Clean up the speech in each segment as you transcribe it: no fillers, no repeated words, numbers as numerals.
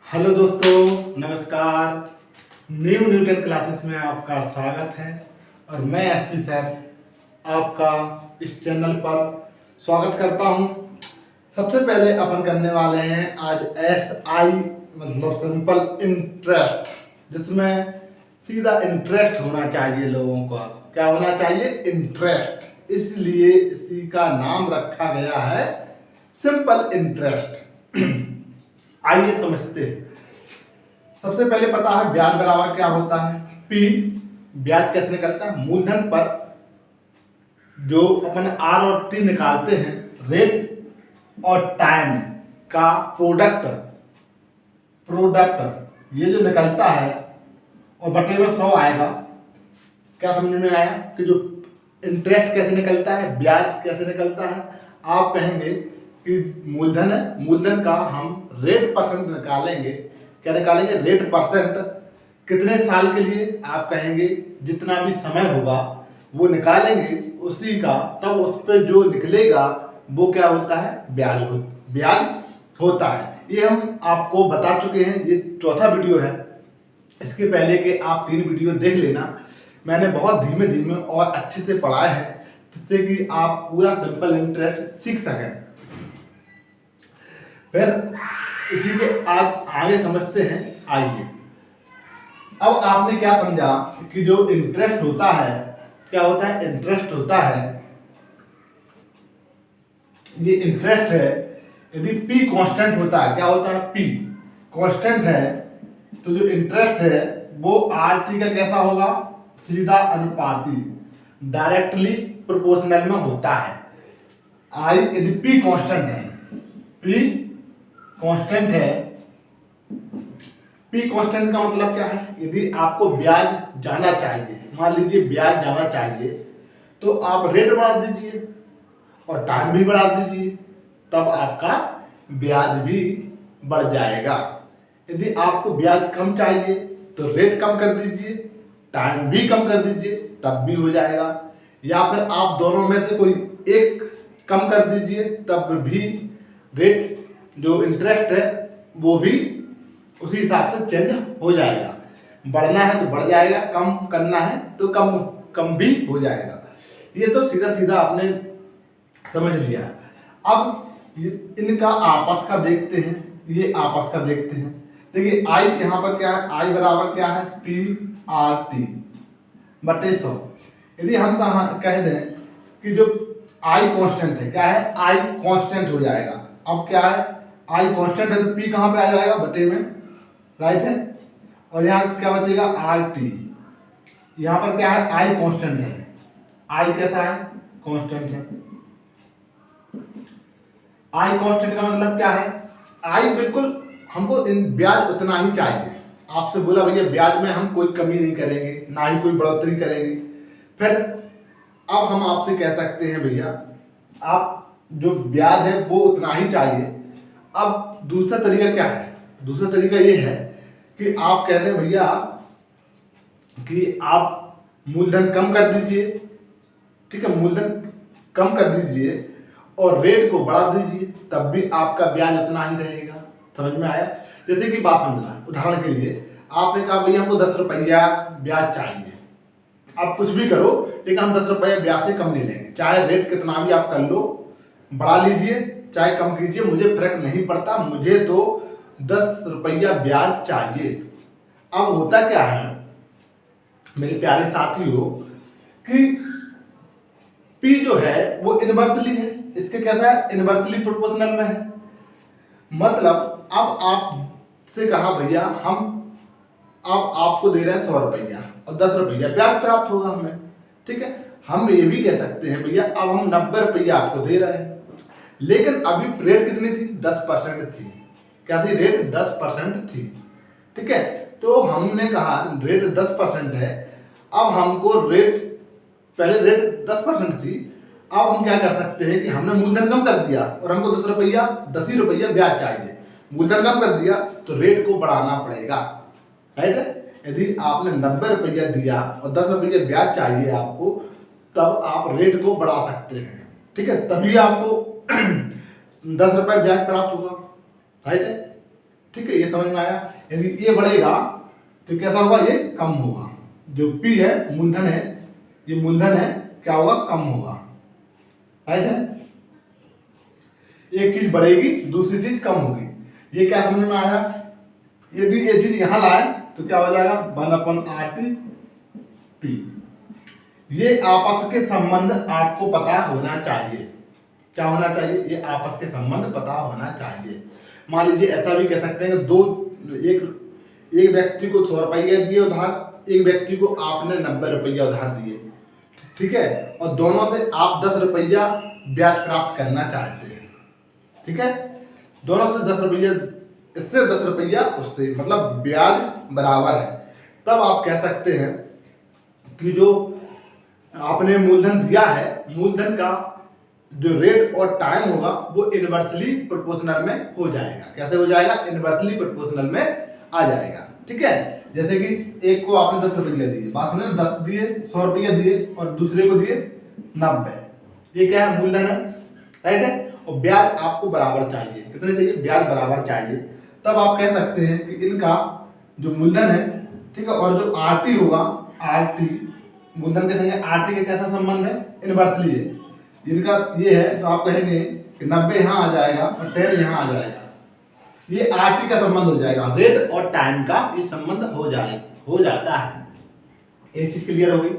Hello दोस्तों, नमस्कार। New Newton classes में आपका स्वागत है और मैं एसपी सर आपका इस चैनल पर स्वागत करता हूं। सबसे पहले अपन करने वाले हैं आज SI मतलब सिंपल इंटरेस्ट, जिसमें सीधा इंटरेस्ट होना चाहिए। लोगों का क्या होना चाहिए? इंटरेस्ट। इसलिए इसी का नाम रखा गया है सिंपल इंटरेस्ट। आइए समझते हैं। सबसे पहले पता है ब्याज बराबर क्या होता है? P। ब्याज कैसे निकलता है? मूलधन पर जो अपन R और T निकालते हैं, रेट और टाइम का प्रोडक्ट ये जो निकलता है और बटे में 100 आएगा। क्या समझ में आया कि जो इंटरेस्ट कैसे निकलता है, ब्याज कैसे निकलता है? आप कहेंगे कि मूलधन है, मूलधन का हम रेट परसेंट निकालेंगे। क्या निकालेंगे? Rate percent. कितने साल के लिए? आप कहेंगे जितना भी समय होगा वो निकालेंगे उसी का, तब उस पर जो निकलेगा वो क्या होता है? ब्याज होता है। ये हम आपको बता चुके हैं, ये चौथा वीडियो है। इसके पहले के आप 3 वीडियो देख लेना। मैंने बहुत धीमे धीमे और अच्छे से पढ़ाया है, जिससे कि आप पूरा सिंपल इंटरेस्ट सीख सकें। फिर इसी के आज आगे समझते हैं। आइए, अब आपने क्या समझा कि जो इंटरेस्ट होता है, क्या होता है? इंटरेस्ट होता है, ये इंटरेस्ट है। यदि P कांस्टेंट होता है, क्या होता है? P कांस्टेंट है तो जो इंटरेस्ट है वो RT का कैसा होगा? सीधा अनुपाती, डायरेक्टली प्रोपोर्शनल में होता है। यदि P कांस्टेंट है, P कांस्टेंट है, P कांस्टेंट का मतलब क्या है? यदि आपको ब्याज जाना चाहिए, मान लीजिए ब्याज जाना चाहिए, तो आप रेट बढ़ा दीजिए और टाइम भी बढ़ा दीजिए, तब आपका ब्याज भी बढ़ जाएगा। यदि आपको ब्याज कम चाहिए तो रेट कम कर दीजिए, टाइम भी कम कर दीजिए, तब भी हो जाएगा। या फिर आप दोनों में से कोई एक कम कर दीजिए, तब भी रेट जो इंटरेस्ट है वो भी उसी हिसाब से चेंज हो जाएगा। बढ़ना है तो बढ़ जाएगा, कम करना है तो कम भी हो जाएगा। ये तो सीधा सीधा आपने समझ लिया। अब इनका आपस का देखते हैं, ये आपस का देखते हैं। देखिए आई यहाँ पर क्या है? आई बराबर क्या है? PRT बटे 100। यदि हम कह दें कि जो आई कांस्टेंट है, क्या है? आई कांस्टेंट हो जाएगा। अब क्या है? आई कांस्टेंट है तो P कहाँ पे आ जाएगा? बटे में, राइट है। और यहाँ क्या बचेगा? RT। यहाँ पर क्या है? आई कांस्टेंट है। आई कैसा है? कांस्टेंट है। आई कांस्टेंट का मतलब क्या है? आई बिल्कुल हमको ब्याज उतना ही चाहिए। आपसे बोला भैया ब्याज में हम कोई कमी नहीं करेंगे, ना ही कोई बढ़ोतरी करेंगे। फिर अब हम आपसे कह सकते हैं भैया आप जो ब्याज है वो उतना ही चाहिए। अब दूसरा तरीका क्या है? दूसरा तरीका ये है कि आप कहते हैं भैया कि आप मूलधन कम कर दीजिए, ठीक है, मूलधन कम कर दीजिए और रेट को बढ़ा दीजिए, तब भी आपका ब्याज उतना ही रहेगा। समझ में आया? जैसे कि बात समझना, उदाहरण के लिए आपने कहा भैया हमको 10 रुपया ब्याज चाहिए। आप कुछ भी करो लेकिन हम 10 रुपया ब्याज से कम नहीं लेंगे, चाहे रेट कितना भी आप कर लो, बढ़ा लीजिए चाहे कम कीजिए, मुझे फर्क नहीं पड़ता, मुझे तो 10 रुपया ब्याज चाहिए। अब होता क्या है मेरे प्यारे साथियों कि P जो है वो इनवर्सली है, इसके कैसा है? इनवर्सली प्रोपोर्शनल में है। मतलब अब आपसे कहा भैया हम अब आपको दे रहे हैं 100 रुपया और 10 रुपया ब्याज प्राप्त होगा हमें, ठीक है। हम ये भी कह सकते हैं भैया अब हम 90 रुपया आपको दे रहे हैं, लेकिन अभी रेट कितनी थी? 10% थी। क्या थी? रेट 10% थी, ठीक है। तो हमने कहा रेट 10% है, अब हमको रेट पहले रेट 10% थी, अब हम क्या कर सकते हैं कि हमने मूलधन कम कर दिया और हमको 10 ही रुपया ब्याज चाहिए। मूलधन कम कर दिया तो रेट को बढ़ाना पड़ेगा, राइट है। यदि आपने 90 रुपया दिया और 10 रुपये ब्याज चाहिए आपको, तब आप रेट को बढ़ा सकते हैं, ठीक है, तभी आपको 10 रुपये ब्याज प्राप्त होगा, राइट है। ठीक है, ये समझ में आया। यदि ये बढ़ेगा तो कैसा होगा, ये कम होगा। जो पी है मूलधन है, ये मूलधन है, क्या होगा, कम होगा। राइट है, एक चीज बढ़ेगी दूसरी चीज कम होगी। ये क्या समझ में आया। यदि ये चीज यहां लाए तो क्या हो जाएगा, 1/RT। ये आपस के संबंध आपको पता होना चाहिए। क्या होना चाहिए, ये आपस के संबंध पता होना चाहिए। मान लीजिए ऐसा भी कह सकते हैं कि एक व्यक्ति को 100 रुपया दिए उधार, एक व्यक्ति को आपने 90 रुपया उधार दिए, ठीक है, और दोनों से आप 10 रुपया ब्याज प्राप्त करना चाहते हैं, ठीक है, दोनों से 10 रुपया, इससे 10 रुपया उससे, मतलब ब्याज बराबर है। तब आप कह सकते हैं कि जो आपने मूलधन दिया है, मूलधन का जो रेट और टाइम होगा वो इनवर्सली प्रोपोर्शनल में हो जाएगा। कैसे हो जाएगा, इनवर्सली प्रोपोर्शनल में आ जाएगा। ठीक है, जैसे कि एक को आपने 10 रुपया दिए, बात समझे, 10 दिए, 100 रुपया दिए और दूसरे को दिए 90, ये क्या है, मूलधन है। राइट है, और ब्याज आपको बराबर चाहिए। कितने चाहिए, ब्याज बराबर चाहिए। तब आप कह सकते हैं कि इनका जो मूलधन है, ठीक है, और जो आरटी होगा, आरटी मूलधन के संगे आरटी का कैसा संबंध है, इनवर्सली है। इनका ये है तो आप कहेंगे कि 90 यहाँ आ जाएगा और 10 यहाँ आ जाएगा, ये आरटी का संबंध हो जाएगा। रेट और टाइम का ये संबंध हो जाता है। ये चीज क्लियर हो गई।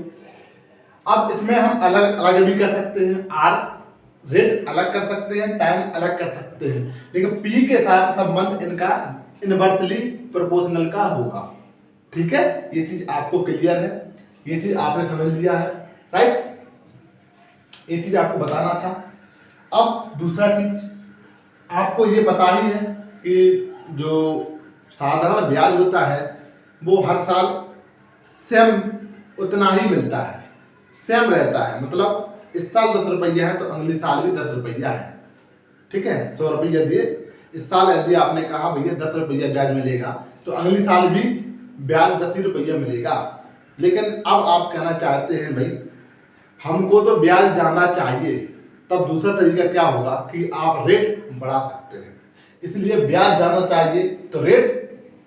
अब इसमें हम अलग अलग भी कर सकते हैं, आर रेट अलग कर सकते हैं, टाइम अलग कर सकते हैं, लेकिन पी के साथ संबंध इनका इनवर्सली प्रोपोर्शनल का होगा। ठीक है, ये चीज आपको क्लियर है, ये चीज आपने समझ लिया है। राइट, ये चीज आपको बताना था। अब दूसरा चीज आपको ये पता ही है कि जो साधारण ब्याज होता है वो हर साल सेम उतना ही मिलता है, सेम रहता है। मतलब इस साल 10 रुपया है तो अगले साल भी 10 रुपया है। ठीक है, 100 रुपया दिए, इस साल यदि आपने कहा भैया 10 रुपया ब्याज मिलेगा तो अगले साल भी ब्याज 10 ही रुपया मिलेगा। लेकिन अब आप कहना चाहते हैं भाई हमको तो ब्याज ज्यादा चाहिए, तब दूसरा तरीका क्या होगा कि आप रेट बढ़ा सकते हैं। इसलिए ब्याज ज्यादा चाहिए तो रेट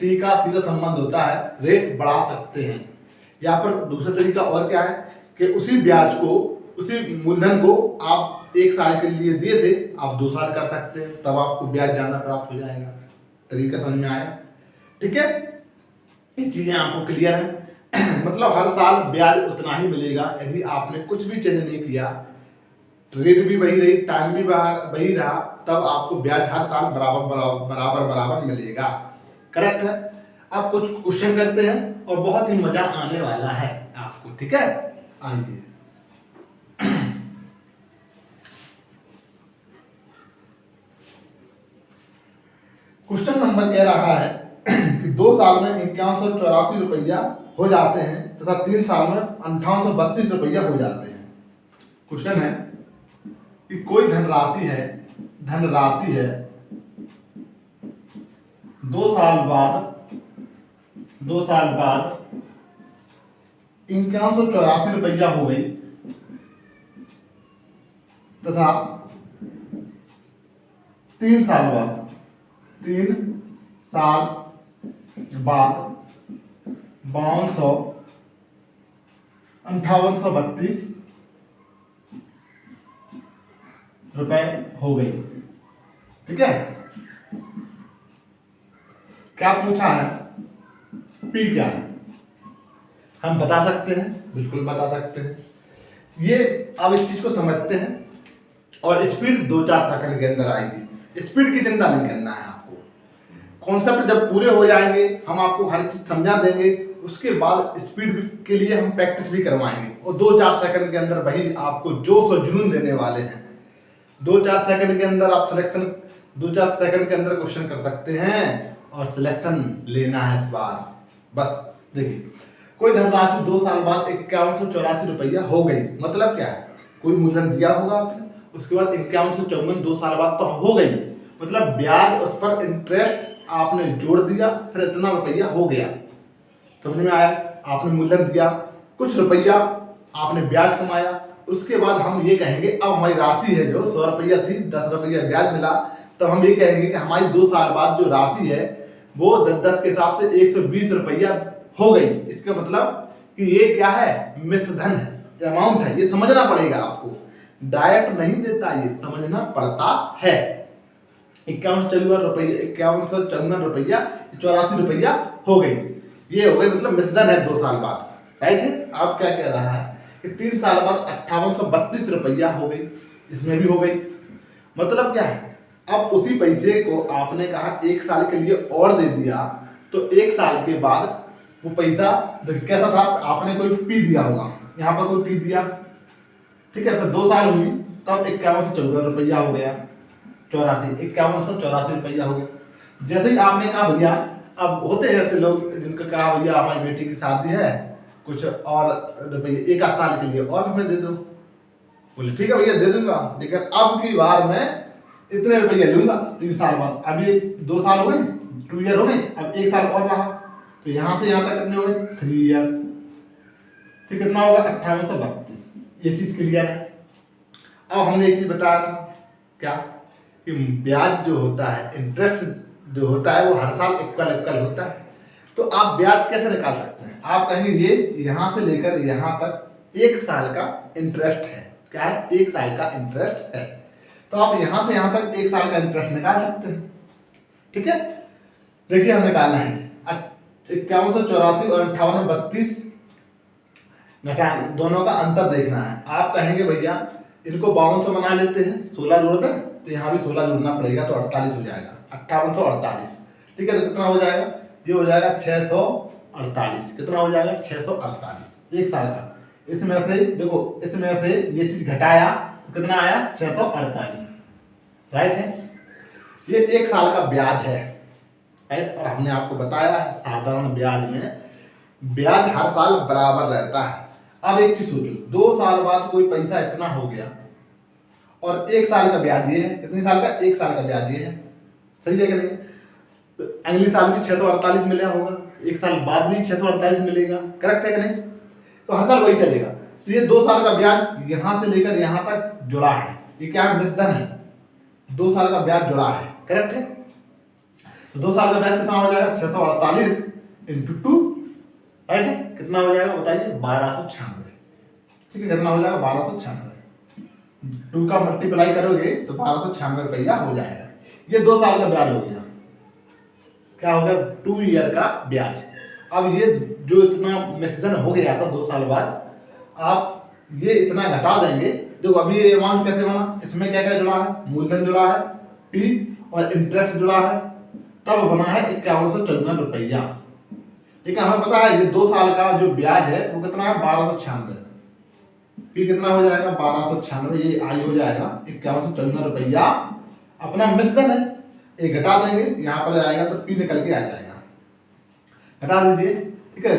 टी का सीधा संबंध होता है, रेट बढ़ा सकते हैं। या पर दूसरा तरीका और क्या है कि उसी ब्याज को, उसी मूलधन को आप 1 साल के लिए दिए थे, आप 2 साल कर सकते हैं, तब आपको ब्याज ज्यादा प्राप्त हो जाएगा। तरीका समझ में आया। ठीक है, ये चीजें आपको क्लियर है। मतलब हर साल ब्याज उतना ही मिलेगा यदि आपने कुछ भी चेंज नहीं किया, रेट भी वही रही, टाइम भी वही रहा, तब आपको ब्याज हर साल बराबर मिलेगा। करेक्ट है। अब कुछ क्वेश्चन करते हैं और बहुत ही मजा आने वाला है आपको। ठीक है, आइए। क्वेश्चन नंबर कह रहा है कि 2 साल में 5184 रुपया हो जाते हैं तथा 3 साल में 5832 रुपया हो जाते हैं। क्वेश्चन है कि कोई धनराशि है 2 साल बाद 5184 रुपया हो गई तथा 3 साल बाद 5832 रुपए हो गई। ठीक है, क्या पूछा है, पी क्या है, हम बता सकते हैं, बिल्कुल बता सकते हैं। ये अब इस चीज को समझते हैं और स्पीड 2-4 सेकंड के अंदर आएगी। स्पीड की चिंता नहीं करना है आपको। कॉन्सेप्ट जब पूरे हो जाएंगे हम आपको हर चीज समझा देंगे, उसके बाद स्पीड के लिए हम प्रैक्टिस भी करवाएंगे और 2-4 सेकंड के अंदर वही आपको जोश और जुनून देने वाले हैं। 2-4 सेकंड के अंदर आप सिलेक्शन, 2-4 सेकंड के अंदर क्वेश्चन कर सकते हैं और सिलेक्शन लेना है इस बार। बस देखिए, कोई धनराशि 2 साल बाद 5184 रुपया हो गई। मतलब क्या है, कोई मूलधन दिया होगा आपने, उसके बाद 5154 2 साल बाद तो हो गई, मतलब ब्याज उस पर इंटरेस्ट आपने जोड़ दिया, फिर इतना रुपया हो गया। समझ में आया, आपने मूलधन दिया, कुछ रुपया आपने ब्याज कमाया, उसके बाद हम ये कहेंगे अब हमारी राशि है जो 100 रुपया थी, 10 रुपया ब्याज मिला, तब हम ये कहेंगे कि हमारी 2 साल बाद जो राशि है वो 10-10 के हिसाब से 120 रुपया हो गई। इसका मतलब कि ये क्या है, मिश्रधन है, अमाउंट है, ये समझना पड़ेगा आपको, डायरेक्ट नहीं देता, ये समझना पड़ता है। 5154 रुपया 84 रुपया हो गई, ये हो गई मतलब मिश्रधन है 2 साल बाद, राइट है। आप क्या कह रहा है कि 3 साल बाद 5832 रुपया हो गई, इसमें भी हो गई। मतलब क्या है, अब उसी पैसे को आपने कहा 1 साल के लिए और दे दिया, तो 1 साल के बाद वो पैसा कैसा था, आपने कोई पी दिया होगा, यहाँ पर कोई पी दिया, ठीक है, फिर 2 साल हुई तब 5114 रुपया हो गया, 5184 रुपया हो गया। जैसे ही आपने कहा भैया, अब होते हैं ऐसे लोग जिनका कहा भैया हमारी बेटी की शादी है, कुछ और रुपये 1 साल के लिए और हमें दे दो, बोले ठीक है भैया दे दूंगा, लेकिन अब की बार मैं इतने रुपये लूंगा 3 साल बाद। अभी 2 साल हो गए, 2 ईयर हो गए, अब 1 साल और रहा, तो यहाँ से यहाँ तक कितने हो गए, 3 ईयर, फिर कितना होगा 5832। ये चीज क्लियर है। अब हमने एक चीज बताया था, क्या कि ब्याज जो होता है, इंटरेस्ट जो होता है, वो हर साल इक्वल होता है। तो आप ब्याज कैसे निकाल सकते हैं, आप कहेंगे ये यहाँ से लेकर यहाँ तक 1 साल का इंटरेस्ट है, क्या है, 1 साल का इंटरेस्ट है, तो आप यहाँ से यहाँ तक 1 साल का इंटरेस्ट निकाल सकते हैं, ठीक है। देखिए हम निकालना है 5184 और 5832 घटा, दोनों का अंतर देखना है। आप कहेंगे भैया इनको 5200 बना लेते हैं, 16 जोड़ दें, तो यहाँ भी 16 जोड़ना पड़ेगा, तो 48 हो जाएगा, 5848, ठीक है। तो कितना हो जाएगा, ये हो जाएगा 648, कितना हो जाएगा 648, 1 साल का। इसमें से देखो, इसमें से ये चीज घटाया तो कितना आया 648, राइट है। ये 1 साल का ब्याज है, राइट। और हमने आपको बताया है साधारण ब्याज में ब्याज हर साल बराबर रहता है। अब एक चीज सोचो, 2 साल बाद कोई पैसा इतना हो गया और 1 साल का ब्याज ये है, कितने साल का, 1 साल का ब्याज ये है, सही है कि नहीं। तो अगले साल भी 648 मिला होगा, 1 साल बाद भी 648 मिलेगा, करेक्ट है कि नहीं। तो हर साल वही चलेगा। तो ये 2 साल का ब्याज यहाँ से लेकर यहाँ तक जुड़ा है, ये क्या है, मिश्रधन है, 2 साल का ब्याज जुड़ा है, करेक्ट है। तो 2 साल का ब्याज कितना हो जाएगा, 648 इंटू 2, राइट है, कितना हो जाएगा बताइए, 1296, ठीक है, कितना हो जाएगा 1296, 2 का मल्टीप्लाई करोगे तो 1296 रुपया हो जाएगा। ये 2 साल का ब्याज हो गया, क्या हो गया, 2 ईयर का ब्याज। अब ये जो इतना मिश्रधन हो गया था 2 साल बाद, आप ये इतना घटा देंगे। देखो अभी ये अमाउंट कैसे बना, इसमें क्या क्या जुड़ा है, मूलधन जुड़ा है, पी और इंटरेस्ट जुड़ा है, तब बना है 5154 रुपया। ठीक है, हमें पता है ये 2 साल का जो ब्याज है वो कितना है, 1296, पी कितना हो जाएगा 1296, ये आई हो जाएगा 5154 रुपया, अपना मिश्रधन है, ये घटा देंगे, यहाँ पर आएगा तो पी निकल के आ जाएगा, घटा दीजिए, ठीक है।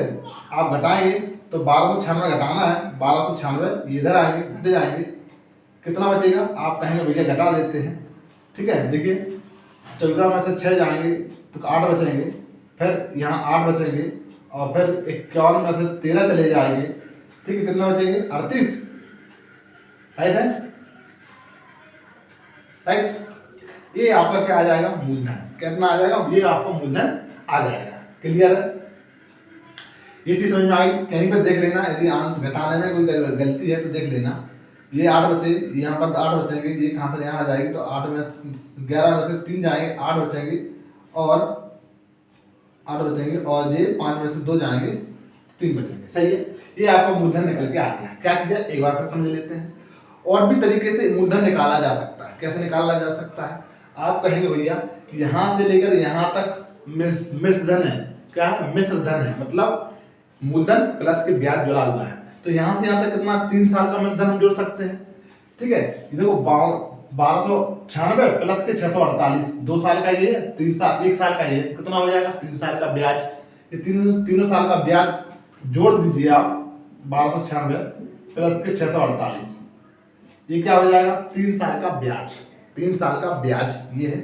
आप घटाएंगे तो 1296 घटाना है, 1296 इधर आएंगे, घटे जाएंगे, कितना बचेगा, आप कहेंगे भैया घटा देते हैं, ठीक है। देखिए 14 में से 6 जाएंगे तो 8 बचेंगे, फिर यहाँ 8 बचेंगे, और फिर 51 में से 13 चले जाएंगे, ठीक है, कितना बचेंगे 38, राइट है, राइट। ये आपका क्या आ जाएगा, मूलधन, कितना आ जाएगा, ये आपका मूलधन आ जाएगा, क्लियर है। ये चीज समझ में आ गई, कहीं पर देख लेना, यदि अंक घटाने में कोई गलती है तो देख लेना। ये 8 बचे, यहाँ पर 8 बचेंगे, ये कहाँ से यहाँ आ जाएगी, तो 8 में 11 में से 3 जाएंगे, 8 बचेंगे, और 8 बचेंगे, और ये 5 में से 2 जाएंगे, 3 बचेंगे, सही है। ये आपका मूलधन निकल के आ गया। क्या किया, एक बार फिर समझ लेते हैं। और भी तरीके से मूलधन निकाला जा सकता है, कैसे निकाला जा सकता है, आप कहेंगे भैया यहाँ से लेकर यहाँ तक मिश्रधन है, क्या है, मिश्रधन है, मतलब मूलधन प्लस के ब्याज जुड़ा हुआ है, तो यहाँ से यहाँ तक कितना, 3 साल का मिश्रधन हम जोड़ सकते हैं, ठीक है। देखो 1296 प्लस के 648, 2 साल का ये, 3 साल, 1 साल का ये, कितना हो जाएगा 3 साल का ब्याज। ये तीनों साल का ब्याज जोड़ दीजिए आप, 1296 प्लस के 648, ये क्या हो जाएगा 3 साल का ब्याज, 3 साल का ब्याज ये है।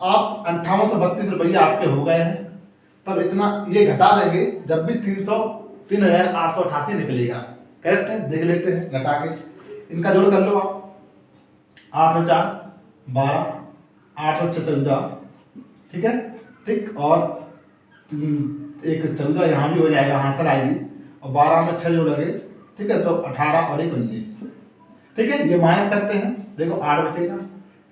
आप 5832 रुपया आपके हो गए हैं, तब इतना ये घटा देंगे, जब भी 3888 निकलेगा, करेक्ट है, देख लेते हैं घटा के, इनका जोड़ कर लो आप, 8 और 4 12, 8 और 6 14, ठीक है, ठीक, और एक 14 यहाँ भी हो जाएगा, हासिल आएगी, और 12 में 6 जोड़ोगे, ठीक है, तो 18 और 1 19, ठीक है। ये माइनस करते हैं, देखो 8 बचेगा,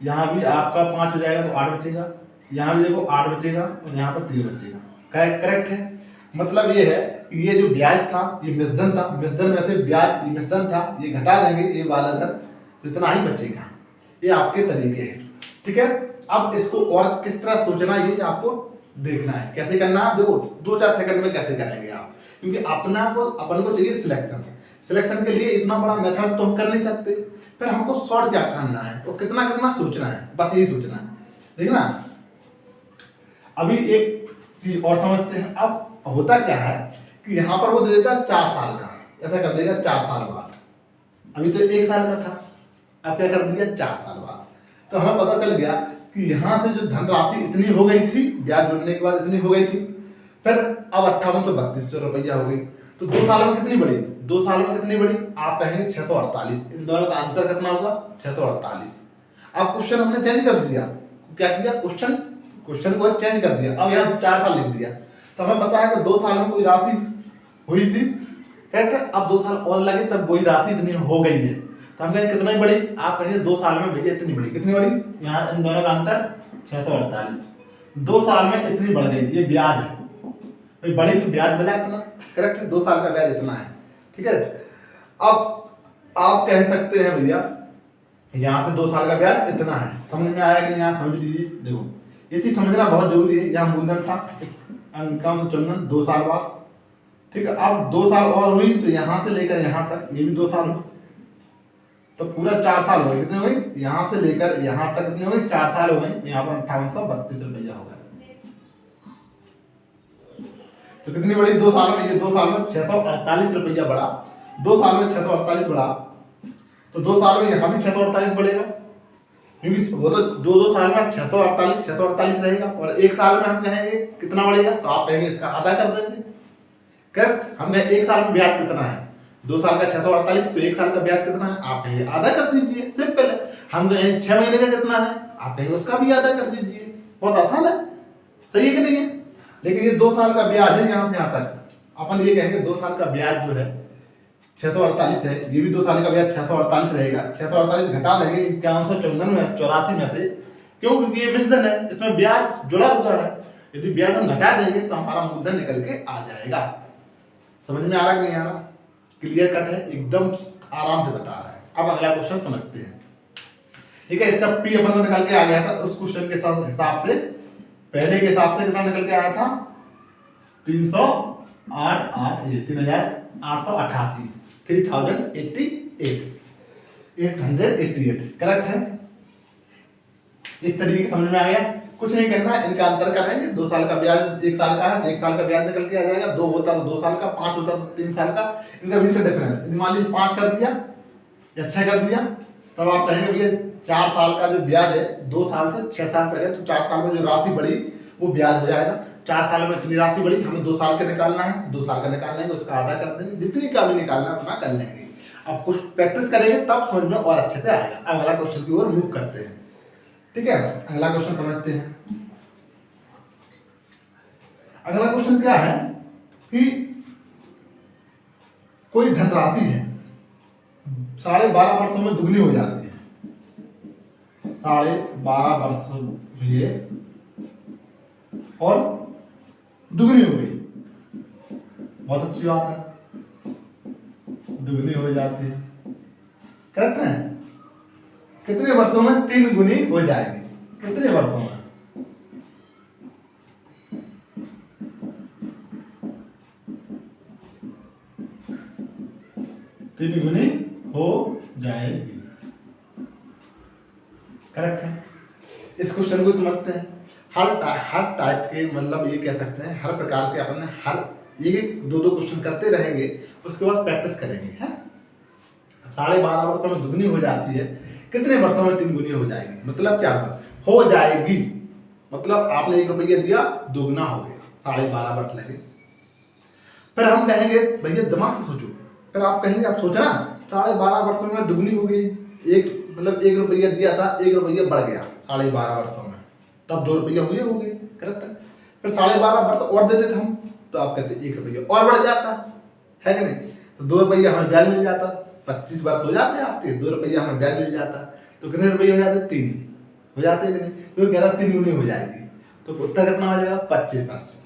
यहाँ भी आपका 5 हो जाएगा तो 8 बचेगा, यहाँ भी देखो 8 बचेगा, और यहाँ पर 3 बचेगा। करेक्ट है। मतलब ये है कि ये जो ब्याज था ये मिश्रधन था, मिश्रधन में से ब्याज ये मिश्रधन था, ये घटा देंगे, ये वाला धन इतना ही बचेगा। ये आपके तरीके हैं, ठीक है। अब इसको और किस तरह सोचना ये आपको देखना है, कैसे करना है। देखो 2-4 सेकंड में कैसे करेंगे आप, क्योंकि अपन को चाहिए सिलेक्शन के लिए इतना बड़ा मेथड तो हम कर नहीं सकते, फिर हमको शॉर्ट क्या करना है, तो कितना सोचना है, बस यही सोचना है। देखना, अभी एक चीज और समझते हैं। अब होता क्या है कि यहाँ पर वो दे देता है 4 साल का, ऐसा कर देगा 4 साल बाद, अभी तो 1 साल का था, अब क्या कर दिया 4 साल बाद। तो हमें पता चल गया कि यहाँ से जो धनराशि इतनी हो गई थी, ब्याज जोड़ने के बाद इतनी हो गई थी, फिर अब 5832 रुपया हो गई। तो 2 साल में कितनी बढ़ी, 2 साल में कितनी बढ़ी, आप कहेंगे 648, इन दोनों का अंतर कितना होगा 648। अब क्वेश्चन हमने चेंज कर दिया, क्या किया, क्वेश्चन को चेंज कर दिया, अब यहाँ 4 साल लिख दिया। तो हमें पता है कि 2 साल में कोई राशि हुई थी, करेक्ट है। अब 2 साल और लगे तब वही राशि इतनी हो गई है, तो हम कहेंगे कितनी बढ़ी, आप कहेंगे 2 साल में भैया इतनी बढ़ी, कितनी बढ़ी, यहाँ इन दोनों का अंतर 648, 2 साल में इतनी बढ़ गई, ये ब्याज है भाई, बढ़ी तो ब्याज मिला इतना, करेक्ट है, 2 साल का ब्याज इतना है, ठीक है। अब आप कह सकते हैं भैया यहाँ से 2 साल का ब्याज इतना है, समझ में आया कि यहाँ समझ लीजिए। देखो ये चीज समझना बहुत जरूरी है, यहाँ मूलधन था इनकम से चंदन 2 साल बाद, ठीक है। अब 2 साल और हुई तो यहाँ से लेकर यहाँ तक ये भी 2 साल हुई, तो पूरा 4 साल हो गए, कितने हो गई, यहाँ से लेकर यहाँ तक कितने हो गई, 4 साल हो गए, यहाँ पर 5832 रुपया हो गया। तो कितनी बढ़ी 2 साल में, ये 2 साल में 648 रुपया बढ़ा, 2 साल में 648 बढ़ा, तो 2 साल में यहाँ भी 648 बढ़ेगा, क्योंकि वो तो 2 साल में 648 रहेगा, और 1 साल में हम कहेंगे कितना बढ़ेगा, तो आप कहेंगे इसका आधा कर देंगे, करेक्ट। हम कहें 1 साल में ब्याज कितना है, 2 साल का 648, तो 1 साल का ब्याज कितना है, आप कहेंगे आधा कर दीजिए, सिंपल है। हम कहें 6 महीने का कितना है, आप कहेंगे उसका भी आधा कर दीजिए, बहुत आसान है, सही है कि नहीं है। लेकिन ये 2 साल का ब्याज है, यहाँ से यहाँ तक अपन ये कहेंगे 2 साल का ब्याज जो है 648 है, ये भी 2 साल का ब्याज 648 रहेगा, 648 घटा देंगे 5154 में से, क्यों, क्योंकि ये मिश्रधन है, इसमें ब्याज जुड़ा हुआ है, यदि ब्याज हम घटा देंगे तो हमारा मूलधन निकल के आ जाएगा। समझ में आ रहा कि नहीं आ रहा, क्लियर कट है, एकदम आराम से बता रहा है। अब अगला क्वेश्चन समझते हैं, ठीक है। इसका पी अपन को निकल के आ गया था, उस क्वेश्चन के हिसाब से पहले के हिसाब से कितना निकल के आया था 888, करेक्ट है। इस तरीके समझ में आ गया, कुछ नहीं करना, इनका अंतर करेंगे, 2 साल का ब्याज 1 साल का है, 1 साल का ब्याज निकल के आ जाएगा, 2 होता तो 2 साल का, 5 होता तो 3 साल का, इनका बीच का डिफरेंस मान लीजिए 5 कर दिया या 6 कर दिया, तब आप कहेंगे भैया 4 साल का जो ब्याज है 2 साल से 6 साल पहले, तो 4 साल में जो राशि बढ़ी वो ब्याज हो जाएगा। 4 साल में इतनी राशि बढ़ी, हमें 2 साल का निकालना है, 2 साल का निकाल लेंगे, उसका आधा कर देंगे, जितनी का भी निकालना है उतना कर लेंगे। अब कुछ प्रैक्टिस करेंगे तब समझ में और अच्छे से आएगा। अब अगला क्वेश्चन की ओर मूव करते हैं, ठीक है। अगला क्वेश्चन समझते हैं। अगला क्वेश्चन क्या है कि कोई धनराशि है 12.5 वर्षों में दुगनी हो जाती है, 12.5 वर्ष हुए और दुगनी हो गई, बहुत अच्छी बात है, दुगनी हो जाती है, करेक्ट है। कितने वर्षों में 3 गुनी हो जाएगी, कितने वर्षों में, तीन गुनी हो जाएगी, करेक्ट है। इस क्वेश्चन को समझते हैं। हर टाइप के, मतलब ये कह सकते हैं हर प्रकार के अपन हर एक 2 क्वेश्चन करते रहेंगे, उसके बाद प्रैक्टिस करेंगे, है। 12.5 वर्षों में दुगनी हो जाती है, कितने वर्षों में 3 गुनी हो जाएगी, मतलब क्या होगा, हो जाएगी मतलब आपने 1 रुपया दिया, दुगना हो गया, 12.5 वर्ष लगे। फिर हम कहेंगे भैया दिमाग से सोचो, फिर आप कहेंगे आप सोचना 12.5 वर्षों में दुगनी हो गई, मतलब 1 रुपया दिया था, 1 रुपया बढ़ गया 12.5 वर्षों में, तब 2 रुपया हुए हो गए, करेक्ट है। फिर 12.5 वर्ष और देते थे हम, तो आप कहते 1 रुपया और बढ़ जाता है कि नहीं, तो 2 रुपया हमें ब्याज मिल जाता, 25 वर्ष हो जाते हैं आपके, 2 रुपया हमें ब्याज मिल जाता, तो कितने रुपये हो जाते, 3 हो जाते हैं कि नहीं, क्योंकि कह रहा 3 गुनी हो जाएगी, तो उत्तर कितना हो जाएगा 25%।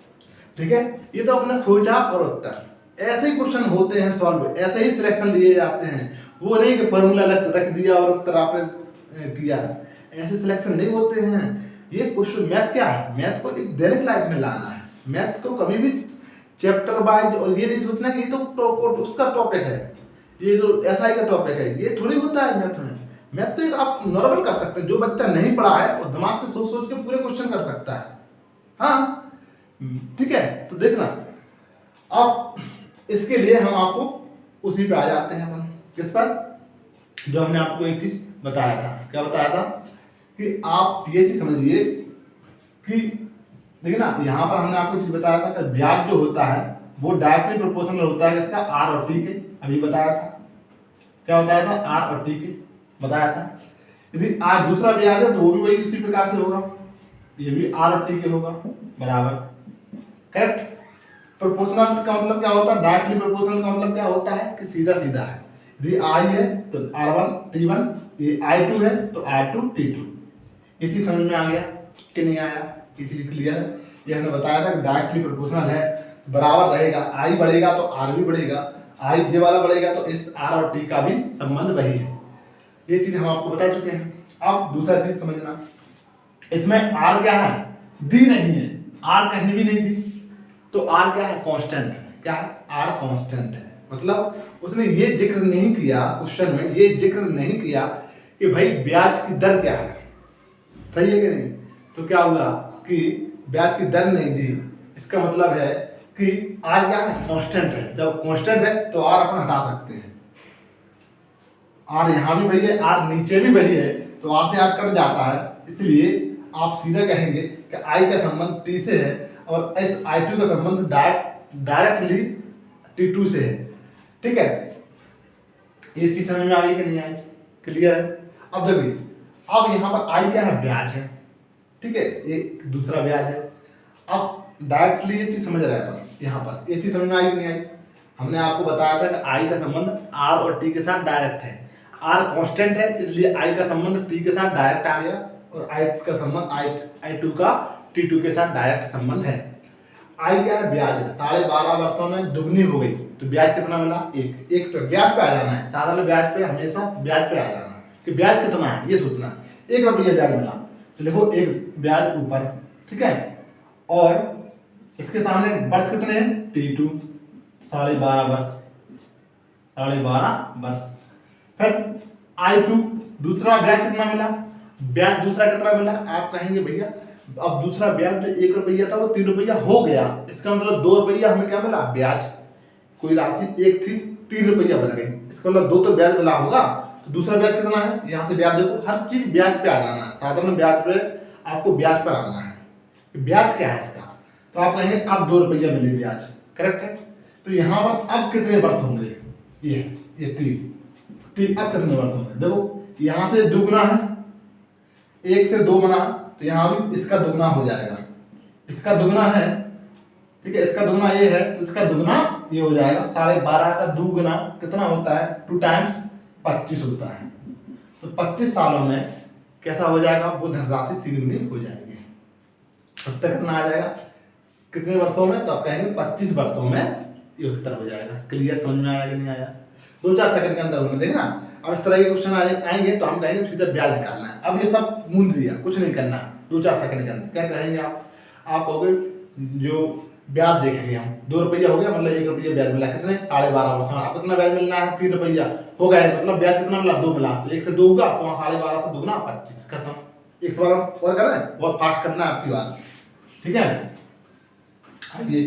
ठीक है, ये तो अपने सोचा और उत्तर, ऐसे ही क्वेश्चन होते हैं सॉल्व, ऐसे ही सिलेक्शन लिए जाते हैं, वो नहीं कि फॉर्मूला रख दिया और उत्तर आपने किया, ऐसे सिलेक्शन नहीं होते हैं। ये क्वेश्चन मैथ क्या है, मैथ को एक दैनिक लाइफ में लाना है, मैथ को कभी भी चैप्टर वाइज और ये नहीं सोचना कि ये तो उसका टॉपिक है, ये जो एसआई का टॉपिक है, ये थोड़ी होता है मैथ में। मैथ तो एक आप नॉर्मल कर सकते हैं, जो बच्चा नहीं पढ़ा है वो दिमाग से सोच सोच के पूरे क्वेश्चन कर सकता है। हाँ ठीक है, तो देखना अब इसके लिए हम आपको उसी पे आ जाते हैं अपन, किस पर, जो हमने आपको एक चीज बताया था, क्या बताया था कि आप ये चीज समझिए कि देखिए ना, यहाँ पर हमने आपको चीज बताया था कि ब्याज जो होता है वो डायरेक्टली प्रोपोर्शनल होता है इसका आर और टी के, अभी बताया था, क्या बताया था, आर और टी के बताया था। यदि आज दूसरा ब्याज है तो वो भी वही उसी प्रकार से होगा, ये भी आर और टी के होगा बराबर, करेक्ट। प्रोपोर्शनल का मतलब क्या होता है, डायरेक्टली प्रोपोर्शनल का मतलब क्या होता है कि सीधा सीधा है, यदि आई है तो R1 T1, ये I2 है तो R2 T2। ये चीज समझ में आ गया कि नहीं आया, ये चीज क्लियर है। ये हमने बताया था कि डायरेक्टली प्रोपोर्शनल है, बराबर रहेगा, आई बढ़ेगा तो आर भी बढ़ेगा, आई जे वाला बढ़ेगा तो इस आर और टी का भी संबंध वही है, ये चीज हम आपको बता चुके हैं। अब दूसरा चीज समझना, इसमें आर क्या है, दी नहीं है, आर कहीं भी नहीं दी, तो आर क्या है, कांस्टेंट है, क्या है, आर कांस्टेंट है, मतलब उसने ये जिक्र नहीं किया क्वेश्चन में, ये जिक्र नहीं किया कि भाई ब्याज की दर क्या है, सही है कि नहीं, तो क्या हुआ कि ब्याज की दर नहीं दी, इसका मतलब है कि आर क्या है, कांस्टेंट है, जब कांस्टेंट है तो आर अपन हटा सकते हैं, आर यहाँ भी वही है, आर नीचे भी वही है, तो आर से आर कट जाता है, इसलिए आप सीधा कहेंगे कि आई का संबंध टी से है और इस I2 का संबंध डायरेक्टली T2 से है। ठीक है, ये चीज समझ में आ गई कि नहीं आई, क्लियर है। अब देखिए, अब यहाँ पर आई क्या है, ब्याज है, ठीक है, ये दूसरा ब्याज है। अब डायरेक्टली ये चीज समझ रहे हैं अपन, यहाँ पर ये चीज समझ में आई कि नहीं आई, हमने आपको बताया था कि आई का संबंध आर और टी के साथ डायरेक्ट है, आर कांस्टेंट है इसलिए आई का संबंध टी के साथ डायरेक्ट आ गया, और आई का संबंध I2 का T2 के साथ डायरेक्ट संबंध है। आई क्या है, ब्याज है, 12.5 वर्षों में दुगनी हो गई, तो ब्याज कितना मिला, एक पे ब्याज पे आ जाना है, साधारण ब्याज पे हमेशा ब्याज पे आ जाना कि ब्याज कितना है ये सोचना, 1 रुपया ब्याज मिला तो लिखो एक ब्याज ऊपर, ठीक है, और इसके सामने वर्ष कितने हैं, T2 12.5 वर्ष, 12.5 वर्ष। फिर I2 दूसरा ब्याज कितना मिला, ब्याज दूसरा कितना मिला, आप कहेंगे भैया अब दूसरा ब्याज जो 1 रुपया था वो 3 रुपया हो गया, इसका मतलब 2 रुपया हमें क्या मिला, ब्याज, कोई राशि एक थी 3 रुपया बन गई, इसका मतलब 2 तो ब्याज मिला होगा, तो दूसरा ब्याज कितना है, यहाँ से ब्याज देखो, हर चीज ब्याज पे आ जाना है, साधारण ब्याज पे आपको ब्याज पर आना है, ब्याज क्या है इसका, तो आप कहेंगे अब 2 रुपया मिले ब्याज, करेक्ट है। तो यहाँ पर अब कितने वर्ष होंगे, ये 3 अब कितने वर्ष होंगे, देखो यहाँ से दुगना है, 1 से 2 बना, तो यहाँ भी इसका दुगना हो जाएगा, इसका दुगना है, ठीक है, इसका दुगना ये है तो इसका दुगना ये हो जाएगा, 12.5 का दुगना कितना होता है, 2 टाइम्स 25 होता है, तो 25 सालों में कैसा हो जाएगा, वो धनराशि 3 गुनी हो जाएगी, उत्तर कितना आ जाएगा, कितने वर्षों में, तो आप कहेंगे 25 वर्षों में ये उत्तर हो जाएगा। क्लियर, समझ में आया कि नहीं आया, 2-4 सेकंड के अंदर होंगे, देखना अब इस तरह के क्वेश्चन आएंगे तो हम कहेंगे सीधा ब्याज निकालना है, अब ये सब मूंद दिया, कुछ नहीं करना, 2-4 सेकंड के अंदर क्या कहेंगे आप कहोगे जो ब्याज देखेंगे हम, 2 रुपया हो गया मतलब 1 रुपया ब्याज मिला, कितने 12.5 वर्ष, आप कितना ब्याज मिलना है, 3 रुपया हो गया, मतलब ब्याज कितना मिला, 2 मिला, तो 1 से 2 होगा तो 12.5 से दुगना 25, खत्म। एक बार और करें, बहुत फास्ट करना है आपकी बात, ठीक है। आइए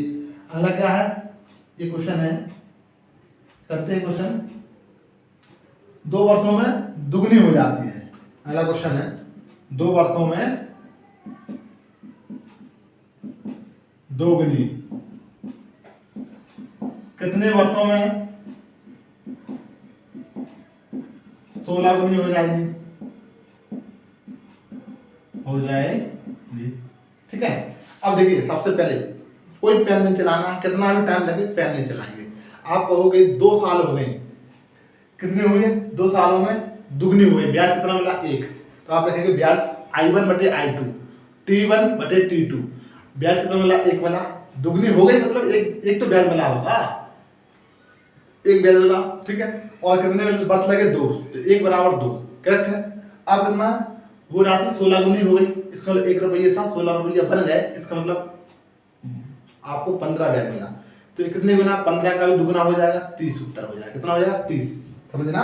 अगला क्या है, ये क्वेश्चन है, करते हैं क्वेश्चन, 2 वर्षों में दुगनी हो जाती है, अगला क्वेश्चन है, 2 वर्षों में दोगुनी, कितने वर्षों में, 16 गुनी हो जाएगी, ठीक है। अब देखिए सबसे पहले कोई पेन नहीं चलाना है, कितना भी टाइम लगे पेन नहीं चलाएंगे। आप कहोगे 2 साल हो गए, कितने हुए 2 सालों में दुगनी हुई, ब्याज कितना मिला 1, तो आप लिखेंगे ब्याज I1 बटे I2 T1 बटे T2, ब्याज कितना मिला 1 मिला, दुगनी हो गई मतलब एक तो ब्याज मिला होगा, एक ब्याज मिला, ठीक है। और कितने वर्ष लगे 2, तो 1 बराबर 2, करेक्ट है। अब कितना वो राशि 16 गुनी हो गई, इसका मतलब 1 रुपये था 16 रुपया बन गए, इसका मतलब आपको 15 ब्याज मिला। तो कितने गुना 15 का भी दुगना हो जाएगा 30 उत्तर हो जाएगा, कितना हो जाएगा 30, समझना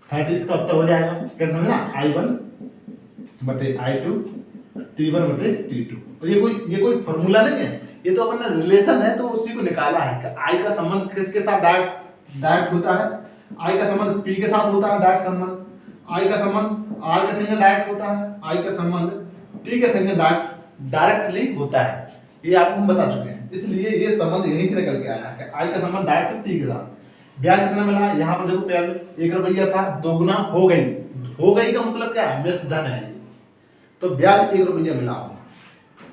30 का उत्तर हो जाएगा। क्या समझना I1 बटे I2 T1 बटे T2। और ये कोई फॉर्मूला नहीं है, ये तो अपना रिलेशन है, तो उसी को निकाला है कि I का संबंध किसके साथ डायरेक्ट होता है, I का संबंध P के साथ होता है डायरेक्ट संबंध, I का संबंध R के संग डायरेक्ट होता है, I का संबंध T के संग डायरेक्टली होता है, ये आपको हम बता चुके हैं। इसलिए ये संबंध यहीं से निकल के आया है, I का संबंध डायरेक्ट T के साथ। ब्याज कितना मिला, यहाँ पर देखो पहले 1 रुपया था, दोगुना हो गई का मतलब क्या है, व्यस्त धन है, तो ब्याज 1 रुपया मिला होगा,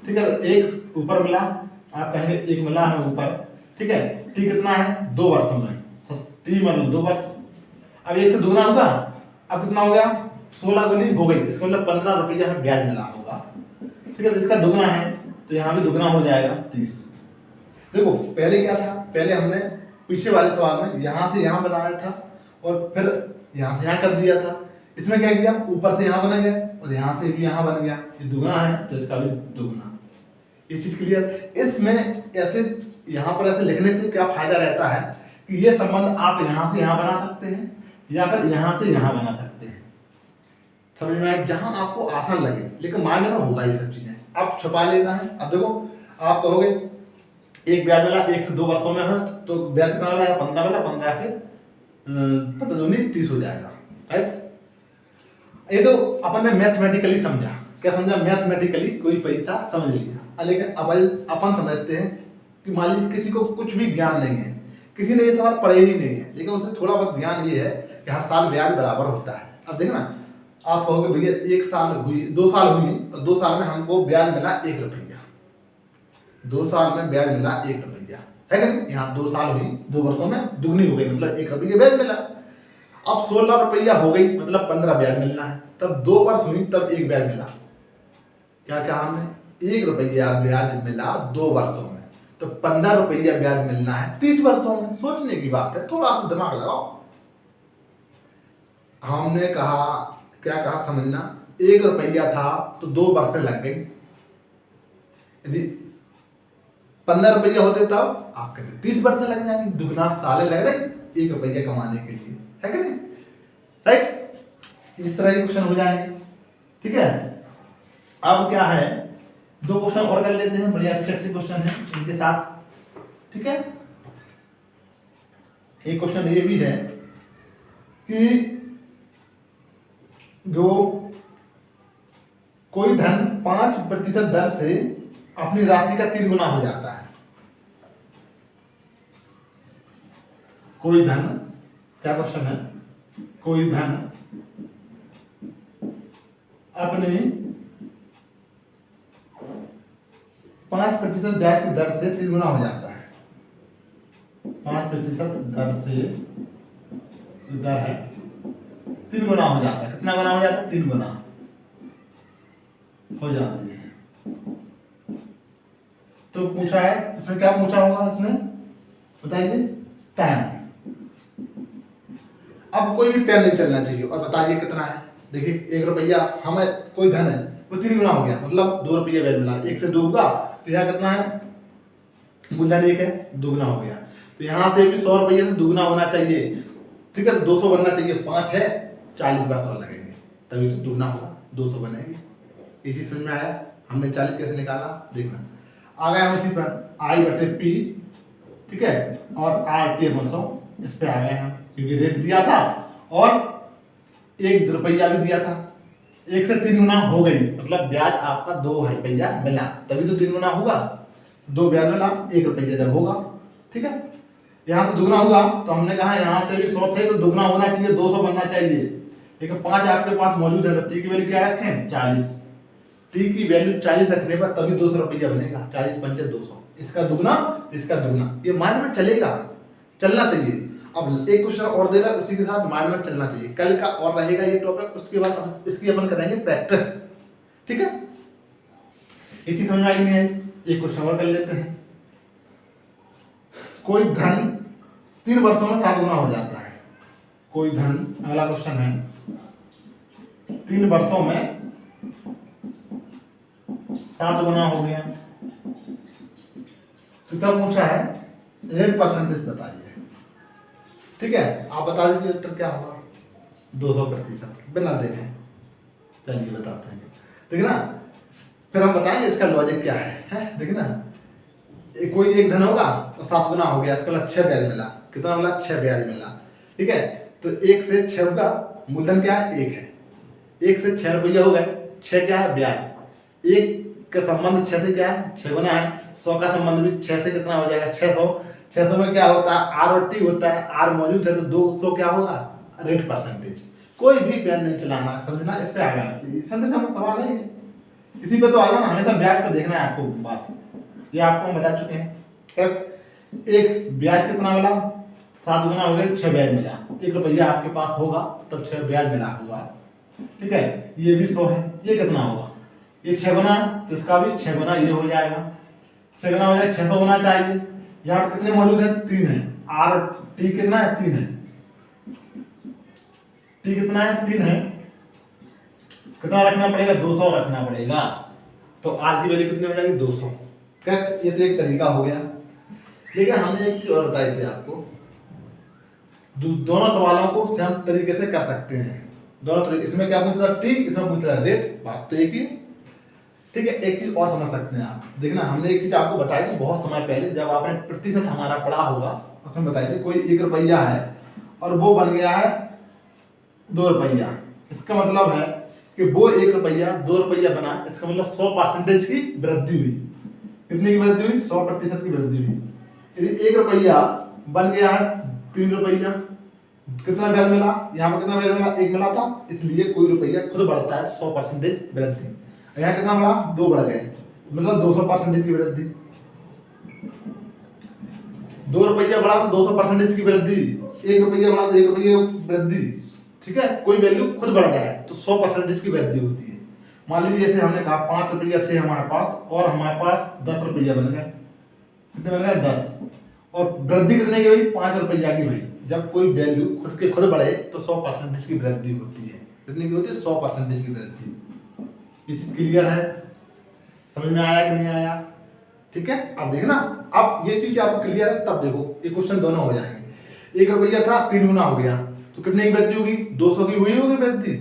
ठीक है। तो 1 ऊपर मिला, आप कहेंगे 1 मिला है ऊपर, ठीक है। T कितना है 2 वर्षों में, T मतलब 2 वर्ष। अब 1 से दुगना होगा, अब कितना हो गया 16 गुनी हो गई, इसका मतलब 15 रुपया हमें ब्याज मिला होगा, ठीक है। तो इसका दुगना है तो यहाँ भी दुगना हो जाएगा 30। देखो पहले क्या था, पहले हमने पीछे वाले सवाल में यहाँ से यहाँ बनाया था और फिर यहाँ से यहाँ कर दिया था, इसमें क्या किया ऊपर से यहाँ बना गया और यहाँ से भी यहाँ बन गया, ये दुगना है तो इसका भी दुगना। ये चीज क्लियर। इसमें ऐसे यहाँ पर ऐसे लिखने से क्या फायदा रहता है कि ये संबंध आप यहाँ से यहाँ बना सकते हैं या फिर यहाँ से यहाँ बना सकते हैं, समझ में आए, जहाँ आपको आसान लगे, लेकिन माइंड में होगा ये सब चीजें, आप छुपा लेना है। अब देखो आप कहोगे एक ब्याज मिला 1 से 2 वर्षों में है तो ब्याज कितना मिला 15 मिला, 15 से 15 दूनी 30 हो जाएगा, राइट। ये तो अपन ने मैथमेटिकली समझा, क्या समझा, मैथमेटिकली कोई पैसा समझ लिया। लेकिन अब अपन समझते हैं कि मान लीजिए किसी को कुछ भी ज्ञान नहीं है, किसी ने ये सवाल पढ़े ही नहीं है, लेकिन उसे थोड़ा बहुत ज्ञान ये है कि हर साल ब्याज बराबर होता है। अब देखना आप कहोगे भैया 1 साल हुई 2 साल हुई और 2 साल में हमको ब्याज मिला 1 रुपया, 2 साल में ब्याज मिला 1 रुपया, है कि नहीं। यहाँ 2 साल हुई 2 वर्षों में दुगनी हो गई मतलब 1 रुपया ब्याज मिला। अब 16 रुपया हो गई मतलब 15 ब्याज मिलना है, तब 2 वर्ष हुई तब 1 ब्याज मिला। क्या क्या हमने 1 रुपया ब्याज मिला 2 वर्षों में, तो 15 रुपया ब्याज मिलना है 30 वर्षों में। सोचने की बात है, थोड़ा सा दिमाग लगाओ। हमने कहा क्या कहा समझना, 1 रुपया था तो 2 वर्ष लग गई, यदि 15 रुपया होते तब आप कहते 30 वर्ष लग जाएंगे, दुगना साले लग रहे 1 रुपया कमाने के लिए, है कि नहीं, राइट। इस तरह के क्वेश्चन हो जाएंगे, ठीक है। अब क्या है 2 क्वेश्चन और कर लेते हैं, बढ़िया अच्छे क्वेश्चन है इनके साथ, ठीक है। एक क्वेश्चन ये भी है कि जो कोई धन 5% दर से अपनी राशि का 3 गुना हो जाता है, कोई धन, क्या क्वेश्चन है, कोई धन अपनी 5% ब्याज की दर से 3 गुना हो जाता है, 5% दर से दर है 3 गुना हो जाता है, कितना गुना हो जाता है 3 गुना हो जाती है। तो पूछा है इसमें क्या पूछा होगा, इसमें बताइए टाइम। अब कोई भी पेन नहीं चलना चाहिए और बताइए कितना है। देखिए 1 रुपया हमें कोई धन है वो 3 गुना हो गया मतलब 2 रुपया ब्याज मिला, 1 से 2 होगा तो यहाँ कितना है मूलधन 1 है, दुगना हो गया। तो यहाँ से भी 100 रुपये से दुगना होना चाहिए, ठीक है, 200 बनना चाहिए, 5 है 40 वर्ष और लगेंगे तभी तो दुगना होगा, 200 बनेगी। इसी समझ में आया, हमने 40 कैसे निकाला देखना। आ गए हम इसी पर I बटे P, ठीक है, और RT 100 इस पे आ गए हम, क्योंकि रेट दिया था और 1 रुपया भी दिया था, 1 से 3 गुना हो गई मतलब ब्याज आपका 2 रुपया मिला, तभी तो 3 गुना होगा, 2 ब्याज मिला 1 रुपया जब होगा, ठीक है। यहाँ से दुगना होगा तो हमने कहा यहाँ से भी 100 थे तो दुगना होना चाहिए, 200 बनना चाहिए, लेकिन 5 आपके पास मौजूद है, T की वैल्यू क्या रखें 40, टी की वैल्यू 40 रखने पर तभी 200 रुपया बनेगा। 40 पंचे 200, इसका दुगना इसका दुगना, ये माइंड में चलेगा, चलना चाहिए। अब एक क्वेश्चन और दे रहा है, उसी के साथ माइंड में चलना चाहिए। कल का और रहेगा ये टॉपिक, उसके बाद इसकी अपन करेंगे प्रैक्टिस, ठीक है। ये चीज समझ में आई नहीं आई? एक क्वेश्चन और कर लेते हैं। कोई धन 3 वर्षों में 7 गुना हो जाता है। कोई धन, अगला क्वेश्चन है, 3 वर्षों में 7 गुना हो गया। तो क्या पूछा है? रेट परसेंटेज बताइए, ठीक है। आप बता दीजिए उत्तर क्या होगा। 200% बिना देखे। चलिए बताते हैं, देखिए ना, फिर हम बताएंगे इसका लॉजिक क्या है, देखिए ना। कोई एक धन होगा तो 7 गुना हो गया, इसका मतलब 6 ब्याज मिला। कितना मिला? 6 ब्याज मिला, ठीक है। तो 1 से 6 का मूलधन क्या है? 1 है। 1 से 6 रुपया हो गए, 6 क्या है? ब्याज। 1 का संबंध 6 से क्या है? 6 गुना है। 100 का संबंध भी 6 से कितना हो जाएगा? 600। 600 में क्या होता है? आर और टी होता है, आर मौजूद है तो 200 क्या होगा? Rate percentage. कोई भी ब्याज नहीं चलाना, समझना, इस पे आ गया। समझ सवाल है इसी पे तो आ गया ना, हमेशा ब्याज पे देखना है आपको बात। ये आपको हम बता चुके हैं। एक ब्याज कितना मिला? 7 गुना हो गया, 6 ब्याज मिला। 1 रुपया आपके पास होगा तब 6 ब्याज मिला होगा, ठीक है। ये भी 100 है, ये कितना होगा? ये 6 गुना, तो इसका भी 6 गुना ये हो जाएगा। 6 गुना हो जाएगा, 600 गुना चाहिए। यहाँ कितने मौजूद है? 3 है। आर टी कितना है? 3 है। टी कितना है? 3 है। कितना रखना पड़ेगा? 200 रखना पड़ेगा। तो आर की वैल्यू कितनी हो जाएगी? 200। करेक्ट। ये तो एक तरीका हो गया, लेकिन हमने एक चीज और बताई थी आपको। दोनों सवालों को सेम तरीके से कर सकते हैं। दोनों तरीके, इसमें क्या पूछ रहा है? टी, इसमें पूछ रहा है रेट। बात तो एक ही, ठीक है। एक चीज और समझ सकते हैं आप, देखना, हमने एक चीज आपको बताई थी बहुत समय पहले, जब आपने प्रतिशत हमारा पढ़ा होगा, उसमें बताई थी। कोई 1 रुपया है और वो बन गया है 2 रुपया। इसका मतलब है कि वो 1 रुपया 2 रुपया बना, इसका मतलब 100% की वृद्धि हुई। कितनी की वृद्धि हुई? 100% की वृद्धि हुई। यदि 1 रुपया बन गया है 3 रुपया, कितना ब्याज मिला? यहाँ पर कितना ब्याज मिला? 1 मिला था, इसलिए कोई रुपया खुद बढ़ता है 100% वृद्धि। यहाँ कितना बढ़ा? 2 बढ़ गए, मतलब 200% की वृद्धि। 2 रुपया बढ़ा तो 200% की वृद्धि। 1 रुपया बढ़ा तो 1 रुपये वृद्धि, ठीक है। कोई वैल्यू खुद बढ़ जाए तो 100% की वृद्धि होती है। मान लीजिए जैसे हमने कहा 5 रुपया थे हमारे पास और हमारे पास 10 रुपया बन गए। कितने बन गए? 10। और वृद्धि कितने की हुई? 5 रुपया की हुई। जब कोई वैल्यू खुद के खुद बढ़े तो 100% की वृद्धि होती है। कितनी की होती है? 100% की वृद्धि। ये चीज क्लियर है? समझ में आया कि नहीं आया? ठीक है। अब देखना, अब ये चीज आपको क्लियर है तब देखो, ये क्वेश्चन दोनों हो जाएंगे। 1 रुपया था, 3 गुना हो गया, तो कितने की वृद्धि होगी? 200 की हुई होगी वृद्धि।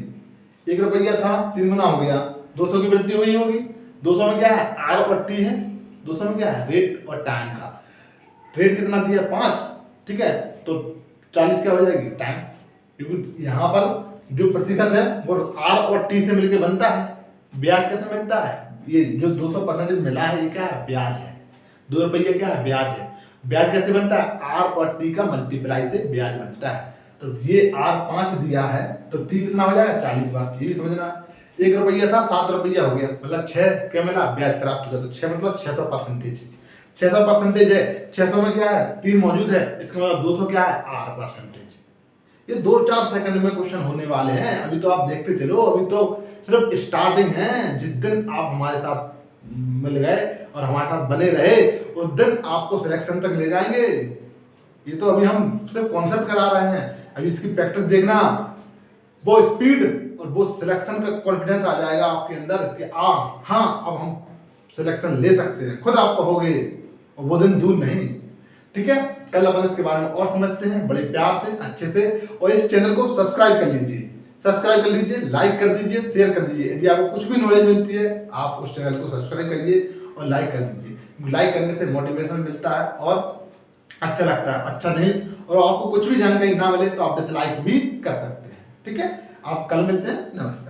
1 रुपया था, 3 गुना हो गया, 200 की वृद्धि हुई होगी। 200 में क्या है? आर और टी है। 200 में क्या है? रेट और टाइम का। रेट कितना दिया? 5, ठीक है। तो 40 क्या हो जाएगी? टाइम। क्योंकि यहाँ पर जो प्रतिशत है वो आर और टी से मिलकर बनता है। ब्याज कैसे बनता है? ये जो 200% मिला है ये क्या है? ब्याज है। 2 रुपया क्या है? ब्याज है। ब्याज कैसे बनता है? आर और टी का मल्टीप्लाई से ब्याज बनता है। तो ये आर 5 दिया है तो टी कितना हो जाएगा? 40 बार। ये भी समझना, 1 रुपया था, 7 रुपया हो गया, मतलब 6 क्या मिला? ब्याज प्राप्त हुआ। तो 6 मतलब 600%। 600% है। 600 में क्या है? 3 मौजूद है, इसका मतलब 200 क्या है? Or percentage. ये 2-4 सेकंड में क्वेश्चन होने वाले हैं। अभी तो आप देखते चलो, अभी तो सिर्फ स्टार्टिंग है। जिस दिन आप हमारे साथ मिल गए और हमारे साथ बने रहे उस दिन आपको सिलेक्शन तक ले जाएंगे। ये तो अभी हम सिर्फ कॉन्सेप्ट करा रहे हैं, अभी इसकी प्रैक्टिस देखना। वो स्पीड और वो सिलेक्शन का कॉन्फिडेंस आ जाएगा आपके अंदर कि हाँ अब हम सिलेक्शन ले सकते हैं, खुद आप कहोगे, और वो दिन दूर नहीं। ठीक है, कल अपन इसके बारे में और समझते हैं बड़े प्यार से, अच्छे से। और इस चैनल को सब्सक्राइब कर लीजिए, लाइक कर दीजिए, शेयर कर दीजिए। यदि आपको कुछ भी नॉलेज मिलती है आप उस चैनल को सब्सक्राइब करिए और लाइक कर दीजिए। लाइक करने से मोटिवेशन मिलता है और अच्छा लगता है। अच्छा नहीं और आपको कुछ भी जानकारी ना मिले तो आप डिसलाइक भी कर सकते हैं। ठीक है, आप कल मिलते हैं। नमस्ते।